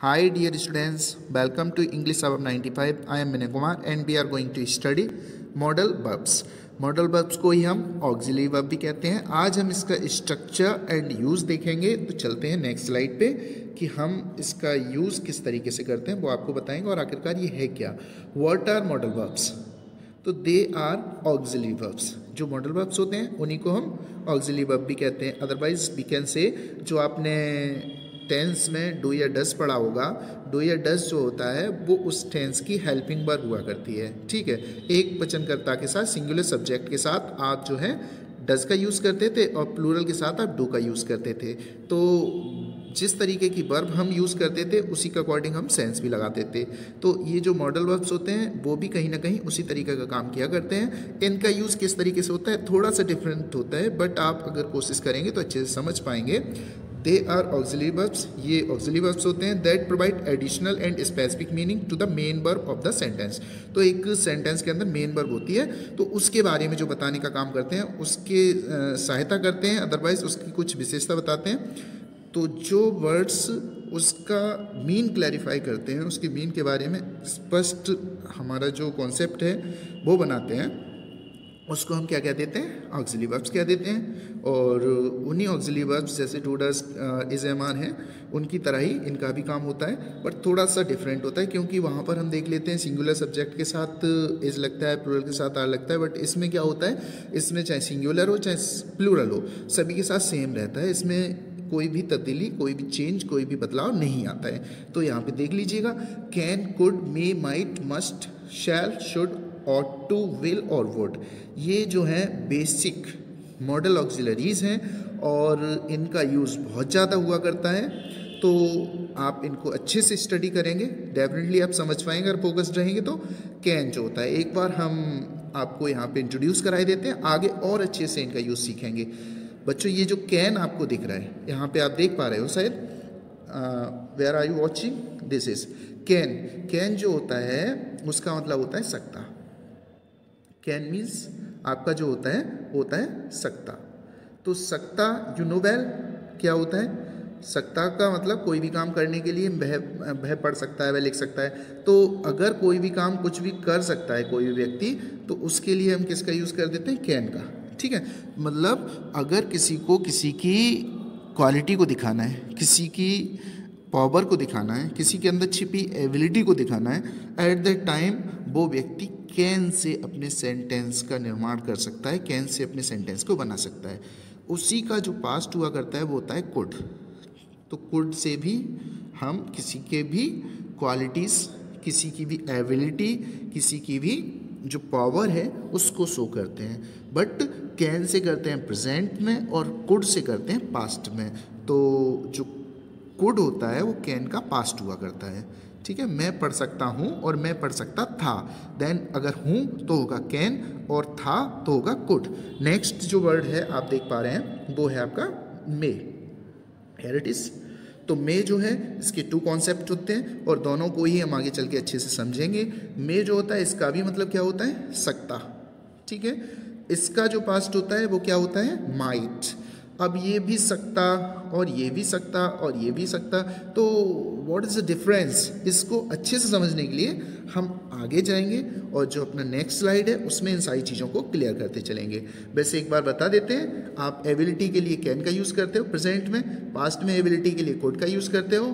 Hi dear students, welcome to English Above 95. I am Vinay Kumar and we are going to study modal verbs. Modal verbs को ही हम auxiliary verb भी कहते हैं। आज हम इसका स्ट्रक्चर एंड यूज़ देखेंगे। तो चलते हैं नेक्स्ट स्लाइड पे कि हम इसका यूज़ किस तरीके से करते हैं वो आपको बताएंगे और आखिरकार ये है क्या। What are modal verbs? तो दे आर ऑक्सिलरी वर्ब्स। जो मॉडल वर्ब्स होते हैं उन्हीं को हम ऑक्सिलरी वर्ब भी कहते हैं। अदरवाइज वी कैन से, जो आपने टेंस में डू या डस पढ़ा होगा, डू या डस जो होता है वो उस टेंस की हेल्पिंग वर्ब हुआ करती है। ठीक है, एक वचनकर्ता के साथ सिंगुलर सब्जेक्ट के साथ आप जो है डस का यूज़ करते थे और प्लूरल के साथ आप डू का यूज़ करते थे। तो जिस तरीके की वर्ब हम यूज़ करते थे उसी के अकॉर्डिंग हम सेंस भी लगाते थे। तो ये जो मॉडल वर्ब्स होते हैं वो भी कहीं ना कहीं उसी तरीके का काम किया करते हैं। इनका यूज़ किस तरीके से होता है थोड़ा सा डिफरेंट होता है, बट आप अगर कोशिश करेंगे तो अच्छे से समझ पाएंगे। They are auxiliary verbs. ये ऑक्सिलरी वर्ब्स होते हैं that provide additional and specific meaning to the main verb of the sentence. तो एक सेंटेंस के अंदर मेन वर्ब होती है तो उसके बारे में जो बताने का काम करते हैं उसके सहायता करते हैं, अदरवाइज उसकी कुछ विशेषता बताते हैं। तो जो वर्ड्स उसका मीन क्लैरिफाई करते हैं, उसके मीन के बारे में स्पष्ट हमारा जो कॉन्सेप्ट है वो बनाते हैं, उसको हम क्या कह देते हैं? ऑक्सिलरी वर्ब्स कह देते हैं। और उन्हीं ऑक्सिलरी वर्ब्स जैसे do does is am are हैं उनकी तरह ही इनका भी काम होता है, बट थोड़ा सा डिफरेंट होता है क्योंकि वहाँ पर हम देख लेते हैं सिंगुलर सब्जेक्ट के साथ इज लगता है, प्लूरल के साथ आर लगता है। बट इसमें क्या होता है, इसमें चाहे सिंगुलर हो चाहे प्लूरल हो सभी के साथ सेम रहता है। इसमें कोई भी तब्दीली, कोई भी चेंज, कोई भी बदलाव नहीं आता है। तो यहाँ पे देख लीजिएगा, can, could, may, might, must, shall, should, ought to, will और वुड, ये जो है बेसिक मॉडल ऑक्सिलरीज हैं और इनका यूज़ बहुत ज़्यादा हुआ करता है। तो आप इनको अच्छे से स्टडी करेंगे डेफिनेटली आप समझ पाएंगे अगर फोकस्ड रहेंगे तो। कैन जो होता है एक बार हम आपको यहाँ पे इंट्रोड्यूस कराई देते हैं, आगे और अच्छे से इनका यूज़ सीखेंगे। बच्चों ये जो कैन आपको दिख रहा है यहाँ पे आप देख पा रहे हो शायद, where are you watching, this is can. Can जो होता है उसका मतलब होता है सकता। कैन मीन्स आपका जो होता है सकता। तो सकता यू नो वेल क्या होता है? सकता का मतलब कोई भी काम करने के लिए वह पढ़ सकता है, वह लिख सकता है। तो अगर कोई भी काम कुछ भी कर सकता है कोई भी व्यक्ति, तो उसके लिए हम किसका यूज़ कर देते हैं? कैन का। ठीक है, मतलब अगर किसी को किसी की क्वालिटी को दिखाना है, किसी की पावर को दिखाना है, किसी के अंदर छिपी एबिलिटी को दिखाना है, एट दैट टाइम वो व्यक्ति कैन से अपने सेंटेंस का निर्माण कर सकता है, कैन से अपने सेंटेंस को बना सकता है। उसी का जो पास्ट हुआ करता है वो होता है कुड। तो कुड से भी हम किसी के भी क्वालिटीज़, किसी की भी एबिलिटी, किसी की भी जो पावर है उसको शो करते हैं। बट कैन से करते हैं प्रेजेंट में और कुड से करते हैं पास्ट में। तो जो कुड होता है वो कैन का पास्ट हुआ करता है। ठीक है, मैं पढ़ सकता हूँ और मैं पढ़ सकता था, देन अगर हूँ तो होगा कैन और था तो होगा कुड। नेक्स्ट जो वर्ड है आप देख पा रहे हैं वो है आपका मे। Here it is. तो मे जो है इसके टू कॉन्सेप्ट होते हैं और दोनों को ही हम आगे चल के अच्छे से समझेंगे। मे जो होता है इसका भी मतलब क्या होता है? सकता। ठीक है, इसका जो पास्ट होता है वो क्या होता है? माइट। अब ये भी सकता और ये भी सकता और ये भी सकता, तो व्हाट इज़ द डिफरेंस? इसको अच्छे से समझने के लिए हम आगे जाएंगे और जो अपना नेक्स्ट स्लाइड है उसमें इन सारी चीज़ों को क्लियर करते चलेंगे। वैसे एक बार बता देते हैं, आप एबिलिटी के लिए कैन का यूज़ करते हो प्रेजेंट में, पास्ट में एबिलिटी के लिए कुड का यूज़ करते हो,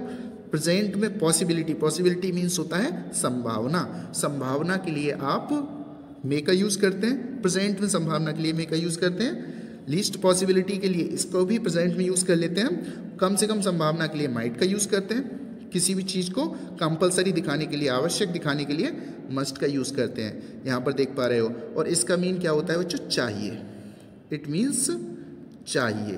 प्रेजेंट में पॉसिबिलिटी, पॉसिबिलिटी मीन्स होता है संभावना, संभावना के लिए आप मे का यूज़ करते हैं, प्रेजेंट में संभावना के लिए मे का यूज़ करते हैं। लीस्ट पॉसिबिलिटी के लिए इसको भी प्रेजेंट में यूज़ कर लेते हैं हम। कम से कम संभावना के लिए माइट का यूज़ करते हैं। किसी भी चीज़ को कंपलसरी दिखाने के लिए, आवश्यक दिखाने के लिए मस्ट का यूज़ करते हैं। यहाँ पर देख पा रहे हो। और इसका मीन क्या होता है बच्चों? चाहिए। इट मीन्स चाहिए।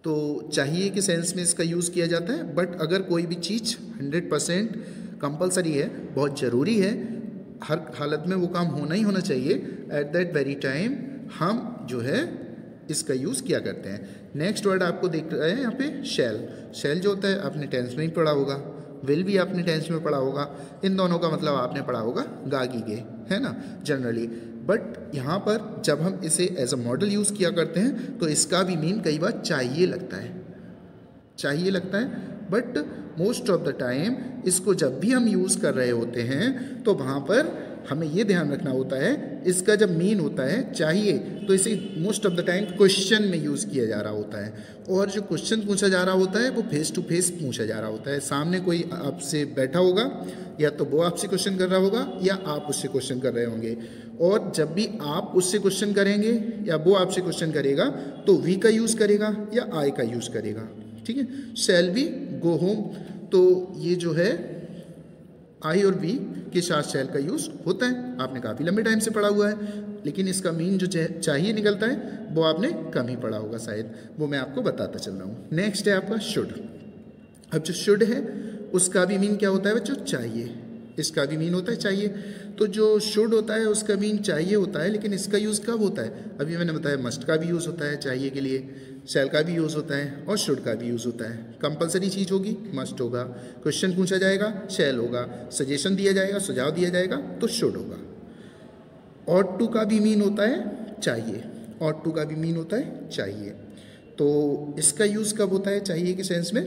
तो चाहिए के सेंस में इसका यूज़ किया जाता है। बट अगर कोई भी चीज़ 100% कंपलसरी है, बहुत ज़रूरी है, हर हालत में वो काम होना ही होना चाहिए, एट दैट वेरी टाइम हम जो है इसका यूज़ किया करते हैं। नेक्स्ट वर्ड आपको देख रहे हैं यहाँ पे शैल। शैल जो होता है आपने टेंस में ही पढ़ा होगा, विल भी आपने टेंस में पढ़ा होगा। इन दोनों का मतलब आपने पढ़ा होगा गागी गे, है ना, जनरली। बट यहाँ पर जब हम इसे एज अ मॉडल यूज़ किया करते हैं तो इसका भी मीन कई बार चाहिए लगता है, चाहिए लगता है। But most of the time इसको जब भी हम यूज़ कर रहे होते हैं तो वहाँ पर हमें ये ध्यान रखना होता है, इसका जब मीन होता है चाहिए, तो इसे most of the time question में यूज़ किया जा रहा होता है। और जो क्वेश्चन पूछा जा रहा होता है वो फेस टू फेस पूछा जा रहा होता है। सामने कोई आपसे बैठा होगा, या तो वो आपसे क्वेश्चन कर रहा होगा या आप उससे क्वेश्चन कर रहे होंगे। और जब भी आप उससे क्वेश्चन करेंगे या वो आपसे क्वेश्चन करेगा तो वी का यूज़ करेगा या आई का यूज़ करेगा। ठीक है, शैल वी गो होम, तो ये जो है आई और वी के साथ शैल का यूज़ होता है। आपने काफ़ी लंबे टाइम से पढ़ा हुआ है, लेकिन इसका मीन जो चाहिए निकलता है वो आपने कम ही पढ़ा होगा शायद, वो मैं आपको बताता चल रहा हूँ। नेक्स्ट है आपका शुड। अब जो शुड है उसका भी मीन क्या होता है बच्चों? चाहिए। इसका भी मीन होता है चाहिए। तो जो शुड होता है उसका मीन चाहिए होता है, लेकिन इसका यूज़ कब होता है? अभी मैंने बताया मस्ट का भी यूज़ होता है चाहिए के लिए, शैल का भी यूज़ होता है और शुड का भी यूज़ होता है। कंपलसरी चीज़ होगी मस्ट होगा, क्वेश्चन पूछा जाएगा शैल होगा, सजेशन दिया जाएगा, सुझाव दिया जाएगा तो शुड होगा। ऑट टू का भी मीन होता है चाहिए, ऑट टू का भी मीन होता है चाहिए। तो इसका यूज़ कब होता है चाहिए के सेंस में?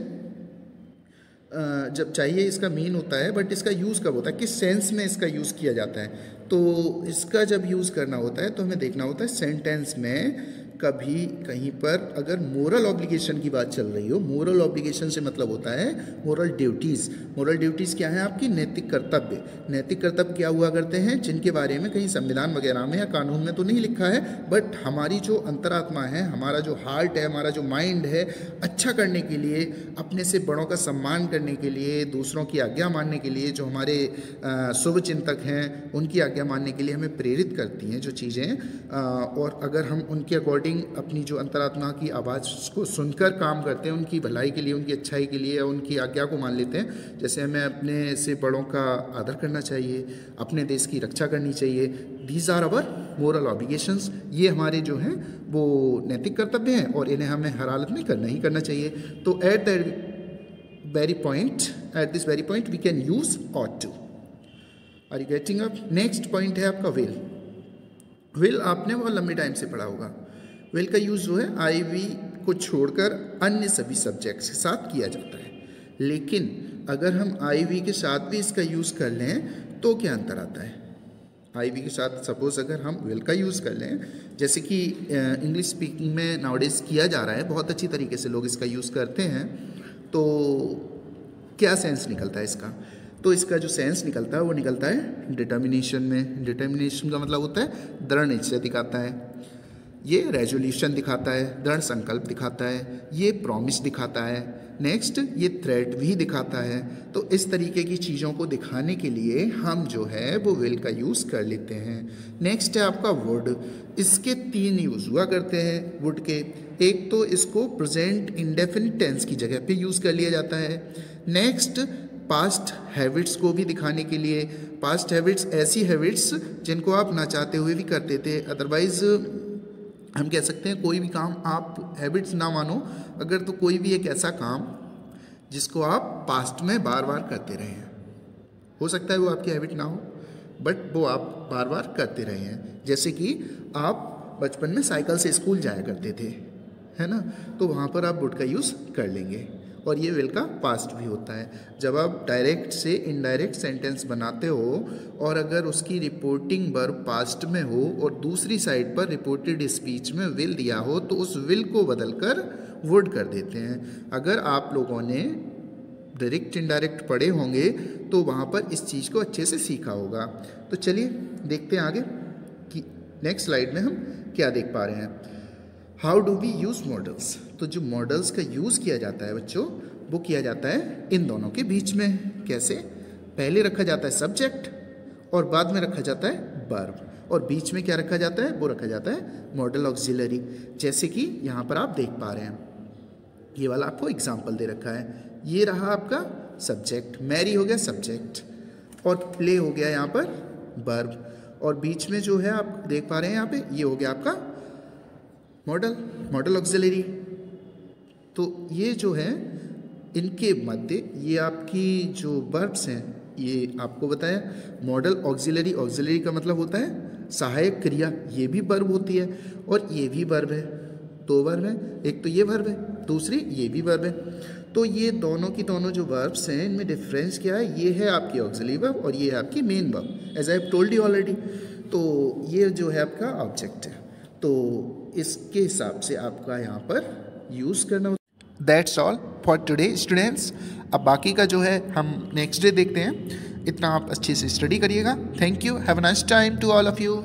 जब चाहिए इसका मीन होता है, बट इसका यूज़ कब होता है, किस सेंस में इसका यूज़ किया जाता है? तो इसका जब यूज़ करना होता है तो हमें देखना होता है सेंटेंस में कभी कहीं पर अगर मोरल ऑब्लिगेशन की बात चल रही हो। मोरल ऑब्लिगेशन से मतलब होता है मोरल ड्यूटीज़। मोरल ड्यूटीज़ क्या है? आपकी नैतिक कर्तव्य। नैतिक कर्तव्य क्या हुआ करते हैं? जिनके बारे में कहीं संविधान वगैरह में या कानून में तो नहीं लिखा है, बट हमारी जो अंतरात्मा है, हमारा जो हार्ट है, हमारा जो माइंड है, अच्छा करने के लिए, अपने से बड़ों का सम्मान करने के लिए, दूसरों की आज्ञा मानने के लिए, जो हमारे शुभ चिंतक हैं उनकी आज्ञा मानने के लिए हमें प्रेरित करती हैं जो चीज़ें। और अगर हम उनके अकॉर्डिंग अपनी जो अंतरात्मा की आवाज़ को सुनकर काम करते हैं, उनकी भलाई के लिए, उनकी अच्छाई के लिए, उनकी आज्ञा को मान लेते हैं, जैसे हमें अपने से बड़ों का आदर करना चाहिए, अपने देश की रक्षा करनी चाहिए, these are our moral obligations. ये हमारे जो हैं वो नैतिक कर्तव्य हैं और इन्हें हमें हर हालत में करना ही करना चाहिए। तो at this very point we can use ought to। Are you getting up? Next point है आपका विल। विल आपने बहुत लंबे टाइम से पढ़ा होगा। विल का यूज़ जो है आई वी को छोड़कर अन्य सभी सब्जेक्ट्स के साथ किया जाता है। लेकिन अगर हम आई वी के साथ भी इसका यूज़ कर लें तो क्या अंतर आता है? आई वी के साथ सपोज अगर हम विल का यूज़ कर लें, जैसे कि इंग्लिश स्पीकिंग में नाउडेज किया जा रहा है, बहुत अच्छी तरीके से लोग इसका यूज़ करते हैं, तो क्या सेंस निकलता है इसका? तो इसका जो सेंस निकलता है वो निकलता है डिटर्मिनेशन में। डिटर्मिनेशन का मतलब होता है दृढ़ निश्चय दिखाता है, ये रेजोल्यूशन दिखाता है, दृढ़ संकल्प दिखाता है, ये प्रॉमिस दिखाता है, नेक्स्ट ये थ्रेट भी दिखाता है। तो इस तरीके की चीज़ों को दिखाने के लिए हम जो है वो विल का यूज़ कर लेते हैं। नेक्स्ट है आपका वुड। इसके 3 यूज़ हुआ करते हैं वुड के। एक तो इसको प्रेजेंट इंडेफिनिट टेंस की जगह पे यूज़ कर लिया जाता है। नेक्स्ट पास्ट हैबिट्स को भी दिखाने के लिए। पास्ट हैबिट्स ऐसी हैबिट्स जिनको आप ना चाहते हुए भी करते थे, अदरवाइज़ हम कह सकते हैं कोई भी काम आप हैबिट्स ना मानो, अगर तो कोई भी एक ऐसा काम जिसको आप पास्ट में बार बार करते रहे हैं, हो सकता है वो आपकी हैबिट ना हो, बट वो आप बार बार करते रहे हैं। जैसे कि आप बचपन में साइकिल से स्कूल जाया करते थे, है ना, तो वहाँ पर आप वुड का यूज़ कर लेंगे। और ये विल का पास्ट भी होता है। जब आप डायरेक्ट से इनडायरेक्ट सेंटेंस बनाते हो और अगर उसकी रिपोर्टिंग वर्ब पास्ट में हो और दूसरी साइड पर रिपोर्टेड स्पीच में विल दिया हो, तो उस विल को बदलकर वुड कर देते हैं। अगर आप लोगों ने डायरेक्ट इनडायरेक्ट पढ़े होंगे तो वहाँ पर इस चीज़ को अच्छे से सीखा होगा। तो चलिए देखते हैं आगे कि नेक्स्ट स्लाइड में हम क्या देख पा रहे हैं। How do we use modals? तो जो मॉडल्स का यूज़ किया जाता है बच्चों, वो किया जाता है इन दोनों के बीच में। कैसे? पहले रखा जाता है सब्जेक्ट और बाद में रखा जाता है वर्ब, और बीच में क्या रखा जाता है? वो रखा जाता है मॉडल ऑक्सिलरी। जैसे कि यहाँ पर आप देख पा रहे हैं, ये वाला आपको एग्जाम्पल दे रखा है। ये रहा आपका सब्जेक्ट, मैरी हो गया सब्जेक्ट, और प्ले हो गया यहाँ पर वर्ब, और बीच में जो है आप देख पा रहे हैं यहाँ पे, ये हो गया आपका मॉडल ऑक्सिलरी। तो ये जो है इनके मध्य ये आपकी जो वर्ब्स हैं, ये आपको बताया मॉडल ऑक्सिलरी। ऑक्सिलरी का मतलब होता है सहायक क्रिया, ये भी वर्ब होती है और ये भी वर्ब है। दो वर्ब हैं, एक तो ये वर्ब है, दूसरी ये भी वर्ब है। तो ये दोनों की दोनों जो वर्ब्स हैं इनमें डिफरेंस क्या है, ये है आपकी ऑक्सिलरी वर्ब और ये है आपकी main verb, as I have told you already. तो ये जो है आपका ऑब्जेक्ट है, तो इसके हिसाब से आपका यहाँ पर यूज़ करना। That's all for today students. अब बाकी का जो है हम नेक्स्ट डे देखते हैं। इतना आप अच्छे से स्टडी करिएगा। Thank you, have a nice time to all of you.